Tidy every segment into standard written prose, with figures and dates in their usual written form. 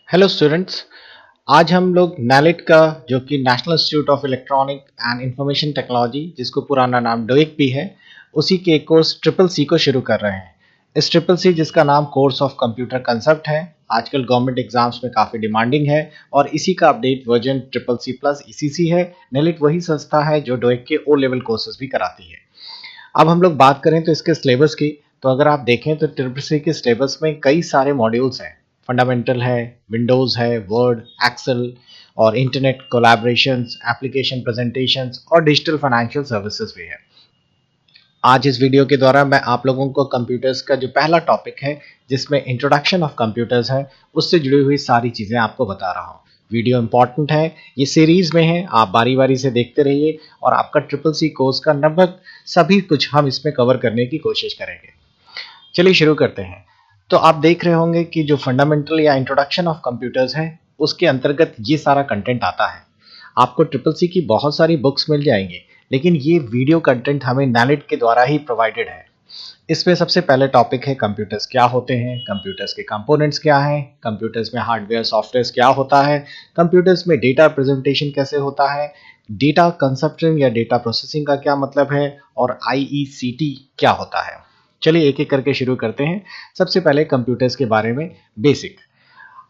Hello students. आज हम लोग नैलिट का जो कि national institute of electronic and information technology जिसको पुराना नाम डोइक भी है, उसी के एक कोर्स ट्रिपल सी को शुरू कर रहे हैं। इस ट्रिपल सी जिसका नाम कोर्स ऑफ कंप्यूटर कंसेप्ट है, आजकल गवर्नमेंट एग्जाम्स में काफ़ी डिमांडिंग है और इसी का update version triple C plus ECC है। नैलिट वही संस्था है जो डोइक के ओ लेवल कोर्सेज भी कराती है। अब हम लोग बात करें तो इसके सिलेबस की, तो अगर आप देखें तो ट्रिपल सी के सिलेबस में कई सारे मॉड्यूल्स हैं। फंडामेंटल है, विंडोज़ है, वर्ड, एक्सेल और इंटरनेट कोलैबोरेशंस, एप्लीकेशन प्रेजेंटेशंस और डिजिटल फाइनेंशियल सर्विसेज भी है। आज इस वीडियो के द्वारा मैं आप लोगों को कंप्यूटर्स का जो पहला टॉपिक है जिसमें इंट्रोडक्शन ऑफ कंप्यूटर्स है, उससे जुड़ी हुई सारी चीज़ें आपको बता रहा हूँ। वीडियो इंपॉर्टेंट है, ये सीरीज में है, आप बारी बारी से देखते रहिए और आपका ट्रिपल सी कोर्स का लगभग सभी कुछ हम इसमें कवर करने की कोशिश करेंगे। चलिए शुरू करते हैं। तो आप देख रहे होंगे कि जो फंडामेंटल या इंट्रोडक्शन ऑफ कंप्यूटर्स है, उसके अंतर्गत ये सारा कंटेंट आता है। आपको ट्रिपल सी की बहुत सारी बुक्स मिल जाएंगी, लेकिन ये वीडियो कंटेंट हमें नैलिट के द्वारा ही प्रोवाइडेड है। इसमें सबसे पहले टॉपिक है कंप्यूटर्स क्या होते हैं, कंप्यूटर्स के कंपोनेंट्स क्या हैं, कंप्यूटर्स में हार्डवेयर सॉफ्टवेयर क्या होता है, कंप्यूटर्स में डेटा प्रेजेंटेशन कैसे होता है, डेटा कंसप्शन या डेटा प्रोसेसिंग का क्या मतलब है और आईईसीटी क्या होता है। चलिए एक एक करके शुरू करते हैं। सबसे पहले कंप्यूटर्स के बारे में बेसिक।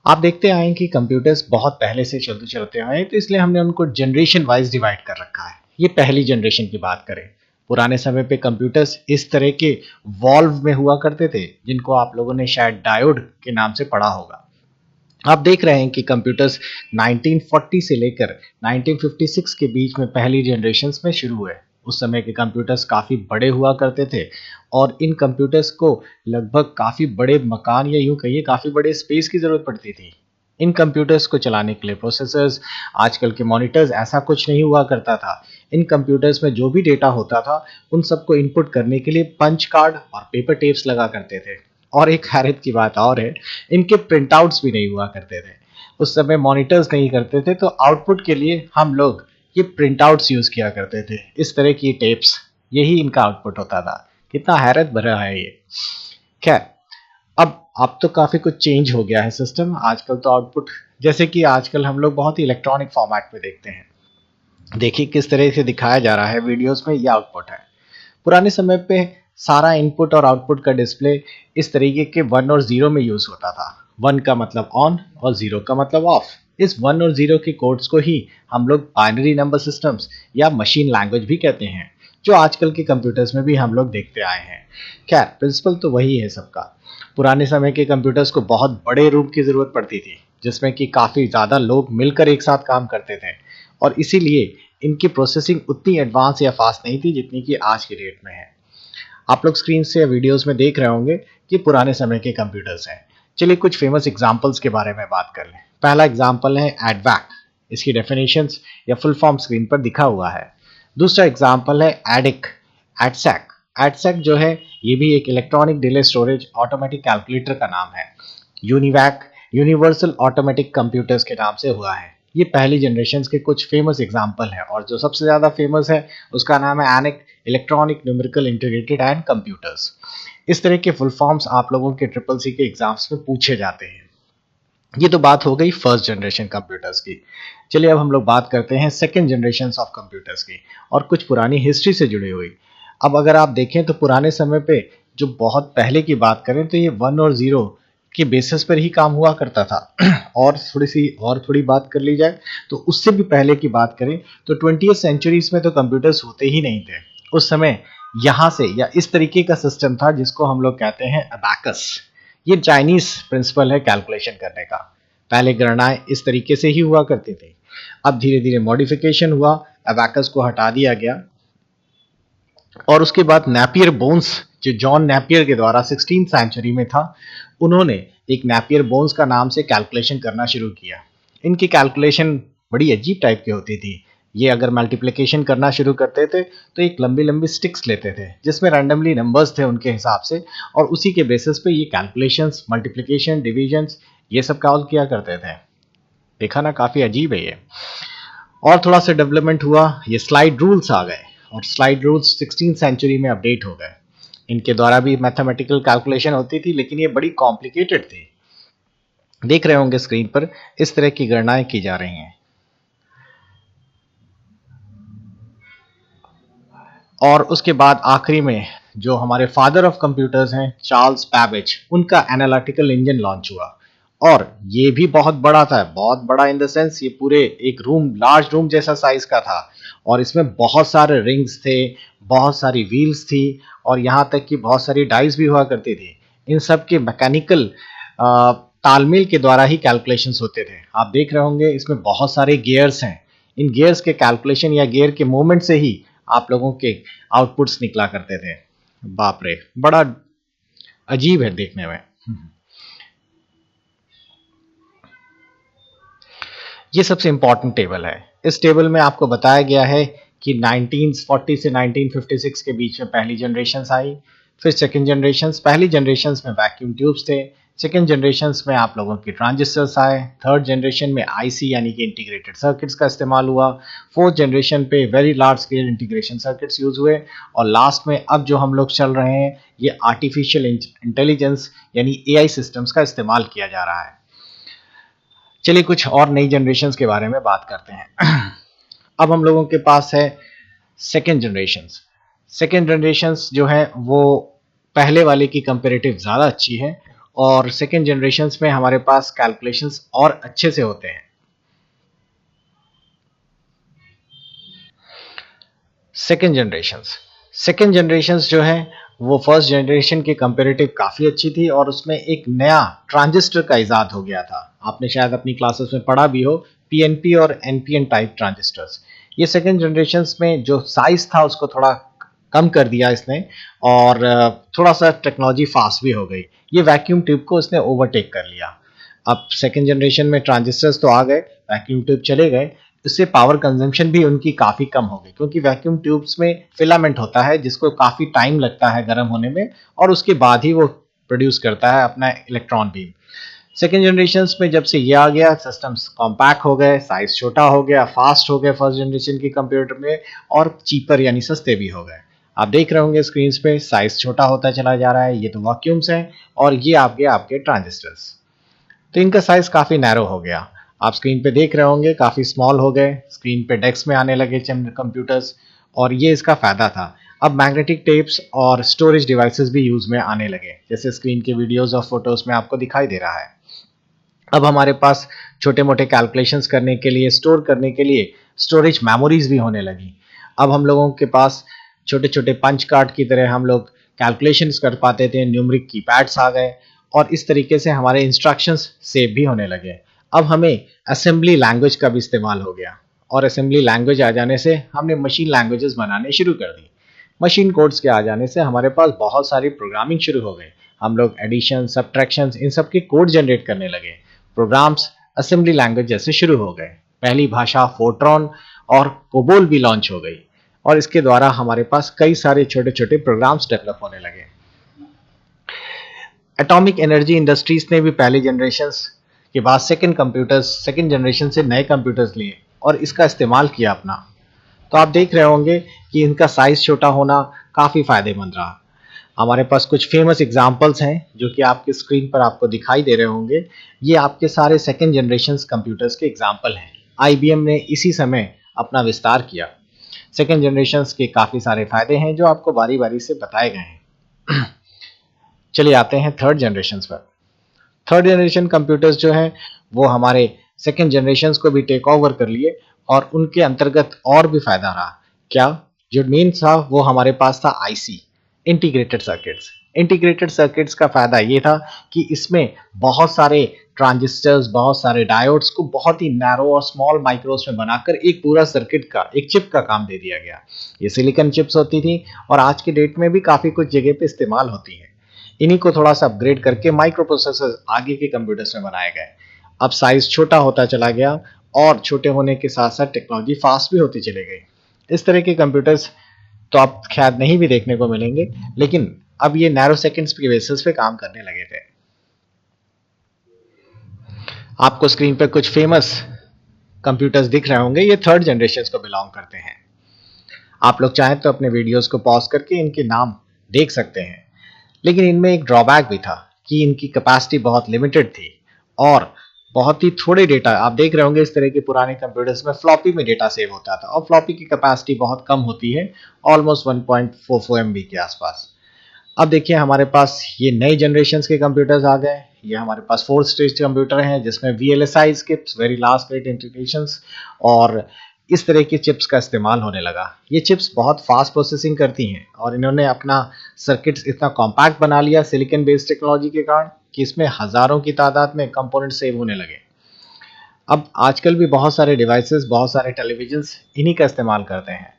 आप देखते आए कि कंप्यूटर्स बहुत पहले से चलते चलते आए, तो इसलिए हमने उनको जनरेशन वाइज डिवाइड कर रखा है। ये पहली जनरेशन की बात करें, पुराने समय पे कंप्यूटर्स इस तरह के वॉल्व में हुआ करते थे, जिनको आप लोगों ने शायद डायोड के नाम से पढ़ा होगा। आप देख रहे हैं कि कंप्यूटर्स 1940 से लेकर 1956 के बीच में पहली जनरेशन्स में शुरू हुए। उस समय के कंप्यूटर्स काफ़ी बड़े हुआ करते थे और इन कंप्यूटर्स को लगभग काफ़ी बड़े मकान या यूं कहिए काफ़ी बड़े स्पेस की ज़रूरत पड़ती थी। इन कंप्यूटर्स को चलाने के लिए प्रोसेसर्स, आजकल के मॉनिटर्स ऐसा कुछ नहीं हुआ करता था। इन कंप्यूटर्स में जो भी डेटा होता था, उन सबको इनपुट करने के लिए पंच कार्ड और पेपर टेप्स लगा करते थे। और एक हैरत की बात और है, इनके प्रिंटआउट्स भी नहीं हुआ करते थे। उस समय मॉनिटर्स नहीं करते थे, तो आउटपुट के लिए हम लोग ये प्रिंटआउट्स यूज किया करते थे, इस तरह की टेप्स, यही इनका आउटपुट होता था। कितना हैरत भरा है ये। खैर, अब तो काफी कुछ चेंज हो गया है सिस्टम। आजकल तो आउटपुट, जैसे कि आजकल हम लोग बहुत ही इलेक्ट्रॉनिक फॉर्मेट में देखते हैं। देखिए किस तरह से दिखाया जा रहा है वीडियोस में, ये आउटपुट है। पुराने समय पे सारा इनपुट और आउटपुट का डिस्प्ले इस तरीके के 1 और 0 में यूज होता था। 1 का मतलब ऑन और 0 का मतलब ऑफ। इस 1 और 0 के कोड्स को ही हम लोग बाइनरी नंबर सिस्टम्स या मशीन लैंग्वेज भी कहते हैं, जो आजकल के कंप्यूटर्स में भी हम लोग देखते आए हैं। खैर, प्रिंसिपल तो वही है सबका। पुराने समय के कंप्यूटर्स को बहुत बड़े रूम की जरूरत पड़ती थी, जिसमें कि काफी ज्यादा लोग मिलकर एक साथ काम करते थे और इसीलिए इनकी प्रोसेसिंग उतनी एडवांस या फास्ट नहीं थी जितनी कि आज की डेट में है। आप लोग स्क्रीन से या वीडियोस में देख रहे होंगे कि पुराने समय के कंप्यूटर्स हैं। चलिए कुछ फेमस एग्जांपल्स के बारे में बात कर लें। पहला एग्जांपल है एडवैक। इसकी डेफिनेशंस या फुल फॉर्म स्क्रीन पर दिखा हुआ है। दूसरा एग्जांपल है एडिक, एडसैक। एडसैक जो है, ये भी एक electronic delay storage automatic calculator का नाम है। यूनिवैक, यूनिवर्सल ऑटोमेटिक कंप्यूटर्स के नाम से हुआ है। ये पहली जनरेशन के कुछ फेमस एग्जाम्पल है और जो सबसे ज्यादा फेमस है उसका नाम है ENIAC, electronic numerical integrated and computers. इस तरह के फुल फॉर्म्स आप लोगों के ट्रिपल सी के एग्जाम्स में पूछे जाते हैं। ये तो बात हो गई फर्स्ट जनरेशन कंप्यूटर्स की। चलिए अब हम लोग बात करते हैं सेकेंड जनरेशन ऑफ कंप्यूटर्स की और कुछ पुरानी हिस्ट्री से जुड़ी हुई। अब अगर आप देखें तो पुराने समय पे जो बहुत पहले की बात करें तो ये 1 और 0 के बेसिस पर ही काम हुआ करता था। और थोड़ी बात कर ली जाए तो उससे भी पहले की बात करें तो 20th सेंचुरीज में तो कंप्यूटर्स होते ही नहीं थे। उस समय यहाँ से या इस तरीके का सिस्टम था जिसको हम लोग कहते हैं अबैकस। ये चाइनीज प्रिंसिपल है कैलकुलेशन करने का। पहले गणनाएं इस तरीके से ही हुआ करती थी। अब धीरे धीरे मॉडिफिकेशन हुआ, अबैकस को हटा दिया गया और उसके बाद नेपियर बोन्स, जो जॉन नेपियर के द्वारा 16th सेंचुरी में था, उन्होंने एक नेपियर बोन्स का नाम से कैलकुलेशन करना शुरू किया। इनकी कैलकुलेशन बड़ी अजीब टाइप की होती थी। ये अगर मल्टीप्लिकेशन करना शुरू करते थे तो एक लंबी लंबी स्टिक्स लेते थे जिसमें रैंडमली नंबर्स थे उनके हिसाब से, और उसी के बेसिस पे ये कैलकुलेशंस, मल्टीप्लिकेशन, डिविजन्स, ये सब कॉल किया करते थे। देखा ना, काफी अजीब है ये। और थोड़ा सा डेवलपमेंट हुआ, ये स्लाइड रूल्स आ गए और स्लाइड रूल्स 16th सेंचुरी में अपडेट हो गए। इनके द्वारा भी मैथमेटिकल कैलकुलेशन होती थी, लेकिन ये बड़ी कॉम्प्लिकेटेड थी। देख रहे होंगे स्क्रीन पर इस तरह की गणनाएं की जा रही हैं। और उसके बाद आखिरी में जो हमारे फादर ऑफ कंप्यूटर्स हैं चार्ल्स बैबेज, उनका एनालिटिकल इंजन लॉन्च हुआ। और ये भी बहुत बड़ा था, बहुत बड़ा इन द सेंस ये पूरे एक रूम, लार्ज रूम जैसा साइज का था। और इसमें बहुत सारे रिंग्स थे, बहुत सारी व्हील्स थी, और यहाँ तक कि बहुत सारी डाइस भी हुआ करती थी। इन सब के मैकेनिकल तालमेल के द्वारा ही कैलकुलेशंस होते थे। आप देख रहे होंगे इसमें बहुत सारे गियर्स हैं। इन गियर्स के कैलकुलेशन या गियर के मूवमेंट से ही आप लोगों के आउटपुट्स निकला करते थे। बाप रे, बड़ा अजीब है देखने में। ये सबसे इंपॉर्टेंट टेबल है। इस टेबल में आपको बताया गया है कि 1940 से 1956 के बीच में पहली जनरेशन आई, फिर सेकेंड जनरेशन। पहली जनरेशन में वैक्यूम ट्यूब्स थे, सेकेंड जनरेशन में आप लोगों की ट्रांजिस्टर्स आए, थर्ड जनरेशन में आईसी यानी कि इंटीग्रेटेड सर्किट्स का इस्तेमाल हुआ, फोर्थ जनरेशन पे very large scale integration circuits use हुए, और लास्ट में अब जो हम लोग चल रहे हैं ये आर्टिफिशियल इंटेलिजेंस यानी एआई सिस्टम्स का इस्तेमाल किया जा रहा है। चलिए कुछ और नई जनरेशन के बारे में बात करते हैं। अब हम लोगों के पास है सेकेंड जनरेशन। सेकेंड जनरेशन जो है वो पहले वाले की कंपेरेटिव ज़्यादा अच्छी है, और सेकेंड जनरेशन में हमारे पास कैलकुलेशंस और अच्छे से होते हैं। सेकेंड जनरेशन जो है वो फर्स्ट जनरेशन के कंपेरेटिव काफ़ी अच्छी थी, और उसमें एक नया ट्रांजिस्टर का इजाद हो गया था। आपने शायद अपनी क्लासेस में पढ़ा भी हो, पीएनपी और एनपीएन टाइप ट्रांजिस्टर्स। ये सेकेंड जनरेशन में जो साइज था उसको थोड़ा कम कर दिया इसने, और थोड़ा सा टेक्नोलॉजी फास्ट भी हो गई। ये वैक्यूम ट्यूब को इसने ओवरटेक कर लिया। अब सेकेंड जनरेशन में ट्रांजिस्टर्स तो आ गए, वैक्यूम ट्यूब चले गए, इससे पावर कंजम्पशन भी उनकी काफ़ी कम हो गई, क्योंकि वैक्यूम ट्यूब्स में फिलामेंट होता है जिसको काफ़ी टाइम लगता है गर्म होने में, और उसके बाद ही वो प्रोड्यूस करता है अपना इलेक्ट्रॉन बीम। सेकेंड जनरेशन में जब से ये आ गया, सिस्टम्स कॉम्पैक्ट हो गए, साइज छोटा हो गया, फास्ट हो गए फर्स्ट जनरेशन की कंप्यूटर में, और चीपर यानी सस्ते भी हो गए। आप देख रहे होंगे स्क्रीन पे साइज छोटा होता चला जा रहा है। ये तो वैक्यूम्स हैं, और ये आपके आपके ट्रांजिस्टर्स। तो इनका साइज काफ़ी नैरो हो गया। आप स्क्रीन पे देख रहे होंगे काफ़ी स्मॉल हो गए, स्क्रीन पे डेस्क में आने लगे कंप्यूटर्स, और ये इसका फ़ायदा था। अब मैग्नेटिक टेप्स और स्टोरेज डिवाइसेस भी यूज़ में आने लगे, जैसे स्क्रीन के वीडियोस और फोटोज़ में आपको दिखाई दे रहा है। अब हमारे पास छोटे मोटे कैलकुलेशंस करने के लिए, स्टोर करने के लिए स्टोरेज मेमोरीज भी होने लगी। अब हम लोगों के पास छोटे छोटे पंच कार्ड की तरह हम लोग कैलकुलेशंस कर पाते थे, न्यूमरिक कीपैड्स आ गए, और इस तरीके से हमारे इंस्ट्रक्शंस सेव भी होने लगे। अब हमें असेंबली लैंग्वेज का भी इस्तेमाल हो गया, और असेंबली लैंग्वेज आ जाने से हमने मशीन लैंग्वेजेस बनाने शुरू कर दी। मशीन कोड्स के आ जाने से हमारे पास बहुत सारी प्रोग्रामिंग शुरू हो गई। हम लोग एडिशन, सब्ट्रैक्शन, इन सब के कोड जनरेट करने लगे। प्रोग्राम्स असेंबली लैंग्वेज जैसे शुरू हो गए। पहली भाषा फोर्ट्रॉन और कोबोल भी लॉन्च हो गई, और इसके द्वारा हमारे पास कई सारे छोटे छोटे प्रोग्राम्स डेवलप होने लगे। एटॉमिक एनर्जी इंडस्ट्रीज ने भी पहले जनरेशन के बाद सेकेंड जनरेशन से नए कंप्यूटर्स लिए और इसका इस्तेमाल किया अपना। तो आप देख रहे होंगे कि इनका साइज छोटा होना काफ़ी फायदेमंद रहा। हमारे पास कुछ फेमस एग्जाम्पल्स हैं जो कि आपके स्क्रीन पर आपको दिखाई दे रहे होंगे। ये आपके सारे सेकेंड जनरेशन कंप्यूटर्स के एग्जाम्पल हैं। आईबीएम ने इसी समय अपना विस्तार किया। सेकेंड जनरेशन के काफ़ी सारे फायदे हैं जो आपको बारी बारी से बताए गए हैं। चलिए आते हैं थर्ड जनरेशन पर। थर्ड जनरेशन कंप्यूटर्स जो हैं वो हमारे सेकेंड जनरेशन को भी टेक ओवर कर लिए, और उनके अंतर्गत और भी फायदा रहा। क्या? जो मेन था वो हमारे पास था IC, integrated circuits. Integrated circuits का फायदा ये था कि इसमें बहुत सारे ट्रांजिस्टर्स, बहुत सारे डायोड्स को बहुत ही नैरो और स्मॉल माइक्रोस में बनाकर एक पूरा सर्किट का, एक चिप का काम दे दिया गया। ये सिलिकॉन चिप्स होती थी, और आज के डेट में भी काफ़ी कुछ जगह पे इस्तेमाल होती है। इन्हीं को थोड़ा सा अपग्रेड करके माइक्रो प्रोसेसर आगे के कंप्यूटर्स में बनाए गए। अब साइज छोटा होता चला गया, और छोटे होने के साथ साथ टेक्नोलॉजी फास्ट भी होती चली गई। इस तरह के कंप्यूटर्स तो आप शायद नहीं भी देखने को मिलेंगे, लेकिन अब ये नैरो सेकेंड्स के बेसिस पे काम करने लगे थे। आपको स्क्रीन पर कुछ फेमस कंप्यूटर्स दिख रहे होंगे, ये थर्ड जनरेशन को बिलोंग करते हैं। आप लोग चाहें तो अपने वीडियोस को पॉज करके इनके नाम देख सकते हैं। लेकिन इनमें एक ड्रॉबैक भी था कि इनकी कैपेसिटी बहुत लिमिटेड थी, और बहुत ही थोड़े डेटा, आप देख रहे होंगे इस तरह के पुराने कंप्यूटर्स में फ्लॉपी में डेटा सेव होता था और फ्लॉपी की कैपेसिटी बहुत कम होती है, ऑलमोस्ट 1.44 MB के आसपास। अब देखिए हमारे पास ये नए जनरेशन के कंप्यूटर्स आ गए। ये हमारे पास 4 स्टेज कंप्यूटर हैं जिसमें VLSI chips, very last rate integrations और इस तरह के चिप्स का इस्तेमाल होने लगा। ये चिप्स बहुत फास्ट प्रोसेसिंग करती हैं और इन्होंने अपना सर्किट्स इतना कॉम्पैक्ट बना लिया सिलिकॉन बेस्ड टेक्नोलॉजी के कारण कि इसमें हजारों की तादाद में कंपोनेंट सेव होने लगे। अब आजकल भी बहुत सारे डिवाइसेस, बहुत सारे टेलीविजन्स इन्हीं का इस्तेमाल करते हैं।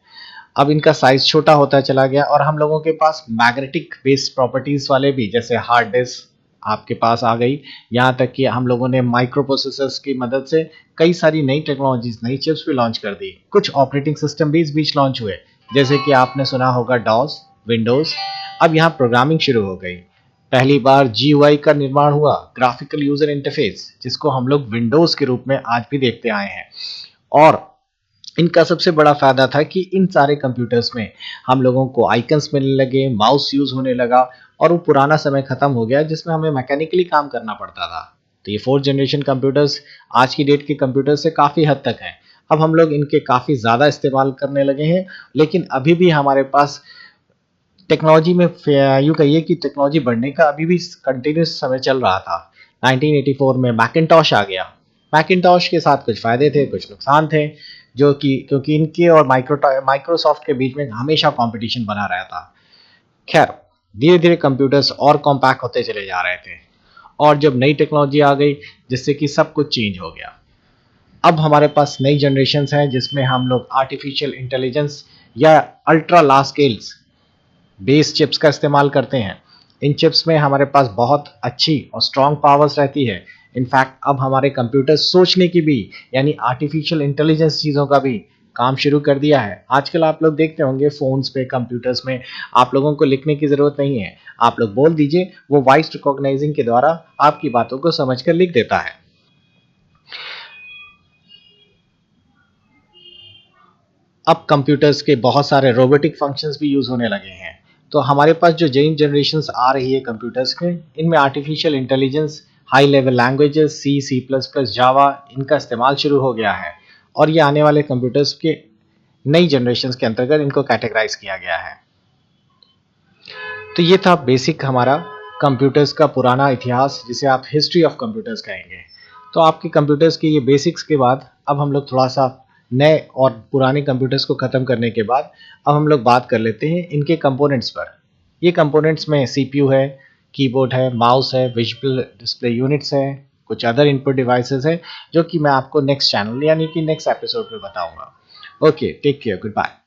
अब इनका साइज छोटा होता चला गया और हम लोगों के पास मैग्नेटिक बेस्ड प्रॉपर्टीज वाले भी, जैसे हार्ड डिस्क आपके पास आ गई। यहाँ तक कि हम लोगों ने माइक्रो प्रोसेसर्स की मदद से कई सारी नई टेक्नोलॉजीज, नई चिप्स भी लॉन्च कर दी। कुछ ऑपरेटिंग सिस्टम भी इस बीच लॉन्च हुए, जैसे कि आपने सुना होगा डॉस, विंडोज। अब यहाँ प्रोग्रामिंग शुरू हो गई। पहली बार GUI का निर्माण हुआ, ग्राफिकल यूजर इंटरफेस, जिसको हम लोग विंडोज के रूप में आज भी देखते आए हैं। और इनका सबसे बड़ा फायदा था कि इन सारे कंप्यूटर्स में हम लोगों को आइकन्स मिलने लगे, माउस यूज होने लगा और वो पुराना समय खत्म हो गया जिसमें हमें मैकेनिकली काम करना पड़ता था। तो ये 4th जनरेशन कंप्यूटर्स आज की डेट के कंप्यूटर से काफ़ी हद तक हैं। अब हम लोग इनके काफ़ी ज़्यादा इस्तेमाल करने लगे हैं, लेकिन अभी भी हमारे पास टेक्नोलॉजी में यूँ कहिए कि टेक्नोलॉजी बढ़ने का अभी भी कंटिन्यूस समय चल रहा था। 1984 में मैकिन्टॉश आ गया। मैकिन्टॉश के साथ कुछ फ़ायदे थे, कुछ नुकसान थे, जो कि क्योंकि इनके और माइक्रोसॉफ्ट के बीच में हमेशा कंपटीशन बना रहा था। खैर, धीरे-धीरे कंप्यूटर्स और कॉम्पैक्ट होते चले जा रहे थे और जब नई टेक्नोलॉजी आ गई जिससे कि सब कुछ चेंज हो गया। अब हमारे पास नई जनरेशन्स हैं जिसमें हम लोग आर्टिफिशियल इंटेलिजेंस या ultra large scales base chips का इस्तेमाल करते हैं। इन चिप्स में हमारे पास बहुत अच्छी और स्ट्रॉन्ग पावर्स रहती है। इनफैक्ट अब हमारे कंप्यूटर सोचने की भी, यानी आर्टिफिशियल इंटेलिजेंस चीज़ों का भी काम शुरू कर दिया है। आजकल आप लोग देखते होंगे फ़ोन्स पे, कंप्यूटर्स में आप लोगों को लिखने की ज़रूरत नहीं है। आप लोग बोल दीजिए, वो वॉइस रिकॉग्नाइजिंग के द्वारा आपकी बातों को समझकर लिख देता है। अब कंप्यूटर्स के बहुत सारे रोबोटिक फंक्शंस भी यूज़ होने लगे हैं। तो हमारे पास जो नई जनरेशन्स आ रही है कंप्यूटर्स के, इनमें artificial intelligence, high level languages, C++, जावा, इनका इस्तेमाल शुरू हो गया है और ये आने वाले कंप्यूटर्स के नई जनरेशन्स के अंतर्गत इनको कैटेगराइज किया गया है। तो ये था बेसिक हमारा कंप्यूटर्स का पुराना इतिहास, जिसे आप हिस्ट्री ऑफ कंप्यूटर्स कहेंगे। तो आपके कंप्यूटर्स के ये बेसिक्स के बाद अब हम लोग थोड़ा सा नए और पुराने कंप्यूटर्स को ख़त्म करने के बाद अब हम लोग बात कर लेते हैं इनके कंपोनेंट्स पर। ये कंपोनेंट्स में CPU है, कीबोर्ड है, माउस है, विजुअल डिस्प्ले यूनिट्स है, कुछ अदर इनपुट डिवाइसेस है, जो कि मैं आपको नेक्स्ट चैनल यानी कि नेक्स्ट एपिसोड में बताऊंगा। Okay, take care, good bye.